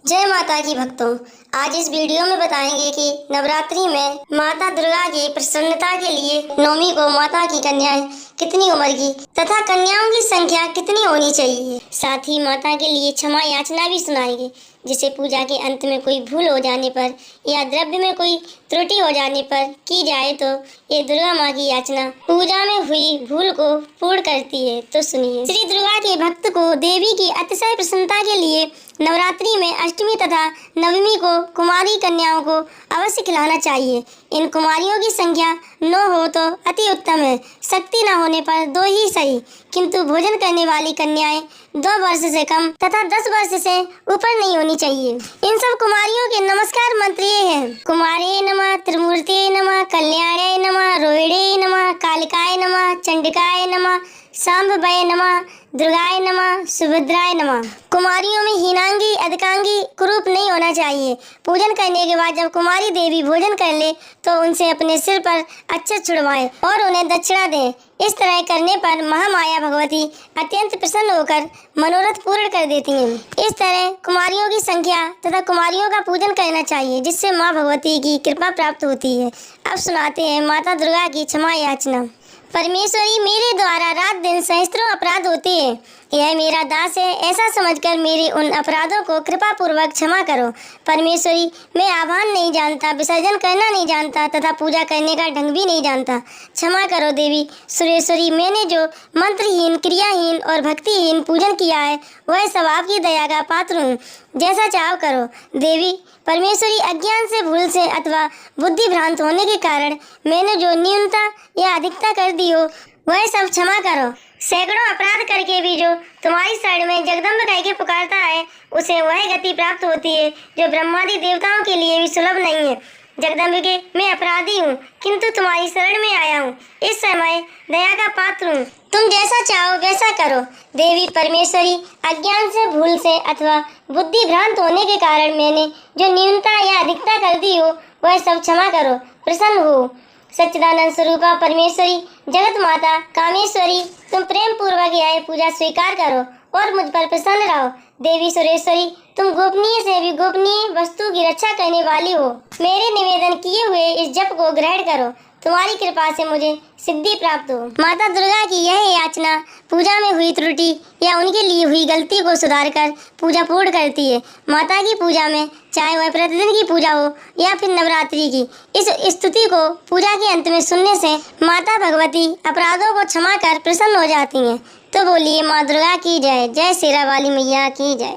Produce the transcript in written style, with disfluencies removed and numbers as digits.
जय माता की भक्तों, आज इस वीडियो में बताएंगे कि नवरात्रि में माता दुर्गा की प्रसन्नता के लिए नवमी को माता की कन्याएं कितनी उम्र की तथा कन्याओं की संख्या कितनी होनी चाहिए। साथ ही माता के लिए क्षमा याचना भी सुनाएंगे, जिसे पूजा के अंत में कोई भूल हो जाने पर या द्रव्य में कोई त्रुटि हो जाने पर की जाए तो ये दुर्गा माँ की याचना पूजा में हुई भूल को पूर्ण करती है। तो सुनिए। श्री दुर्गा के भक्त को देवी की अतिशय प्रसन्नता के लिए नवरात्रि में अष्टमी तथा नवमी को कुमारी कन्याओं को अवश्य खिलाना चाहिए। इन कुमारियों की संख्या 9 हो तो अति उत्तम है। शक्ति न होने पर 2 ही सही, किंतु भोजन करने वाली कन्याएं 2 वर्ष से कम तथा 10 वर्ष से ऊपर नहीं होनी चाहिए। इन सब कुमारियों के नमस्कार मंत्र ये हैं: कुमारे नमः, त्रिमूर्ते नमः, कल्याणे नमः, रोहिणे नमः, कालिकाय नमः, चंडिकाय नमः, सांभवे नमः, दुर्गाय नमः, सुभद्राय नमः। कुमारियों में हीनांगी, अधिकांगी, कुरूप नहीं होना चाहिए। पूजन करने के बाद जब कुमारी देवी भोजन कर ले तो उनसे अपने सिर पर अक्षत छुड़वाएं और उन्हें दक्षिणा दें। इस तरह करने पर महामाया भगवती अत्यंत प्रसन्न होकर मनोरथ पूर्ण कर देती हैं। इस तरह कुमारियों की संख्या तथा कुमारियों का पूजन करना चाहिए, जिससे माँ भगवती की कृपा प्राप्त होती है। अब सुनाते हैं माता दुर्गा की क्षमा याचना। परमेश्वरी, मेरे द्वारा रात दिन सहस्त्रों अपराध होते हैं। यह मेरा दास है, ऐसा समझकर मेरे उन अपराधों को कृपा पूर्वक क्षमा करो। परमेश्वरी, मैं आह्वान नहीं जानता, विसर्जन करना नहीं जानता तथा पूजा करने का ढंग भी नहीं जानता। क्षमा करो देवी सुरेश्वरी, मैंने जो मंत्रहीन, क्रियाहीन और भक्तिहीन पूजन किया है वह सब आपकी दया का पात्र हूँ। जैसा चाहो करो। देवी परमेश्वरी, अज्ञान से, भूल से अथवा बुद्धि भ्रांत होने के कारण मैंने जो न्यूनता या अधिकता कर दी हो वह सब क्षमा करो। सैकड़ों अपराध करके भी जो तुम्हारी शरण में जगदम्ब कह के पुकारता है उसे वह गति प्राप्त होती है जो ब्रह्मादि देवताओं के लिए भी सुलभ नहीं है। जगदम्बिके, मैं अपराधी हूँ, किंतु तुम्हारी शरण में आया हूँ। इस समय दया का पात्र हूँ, तुम जैसा चाहो वैसा करो। देवी परमेश्वरी, अज्ञान से, भूल से अथवा बुद्धि भ्रांत होने के कारण मैंने जो न्यूनता या अधिकता कर दी हो वह सब क्षमा करो। प्रसन्न हो। सच्चिदानंद स्वरूपा परमेश्वरी, जगत माता कामेश्वरी, तुम प्रेम पूर्वक यह पूजा स्वीकार करो और मुझ पर प्रसन्न रहो। देवी सुरेश्वरी, तुम गोपनीय से भी गोपनीय वस्तु की रक्षा करने वाली हो। मेरे निवेदन किए हुए इस जप को ग्रहण करो। तुम्हारी कृपा से मुझे सिद्धि प्राप्त हो। माता दुर्गा की यह याचना पूजा में हुई त्रुटि या उनके लिए हुई गलती को सुधार कर पूजा पूर्ण करती है। माता की पूजा में, चाहे वह प्रतिदिन की पूजा हो या फिर नवरात्रि की, इस स्तुति को पूजा के अंत में सुनने से माता भगवती अपराधों को क्षमा कर प्रसन्न हो जाती हैं। तो बोलिए माँ दुर्गा की जय। जय शेरा वाली मैया की जय।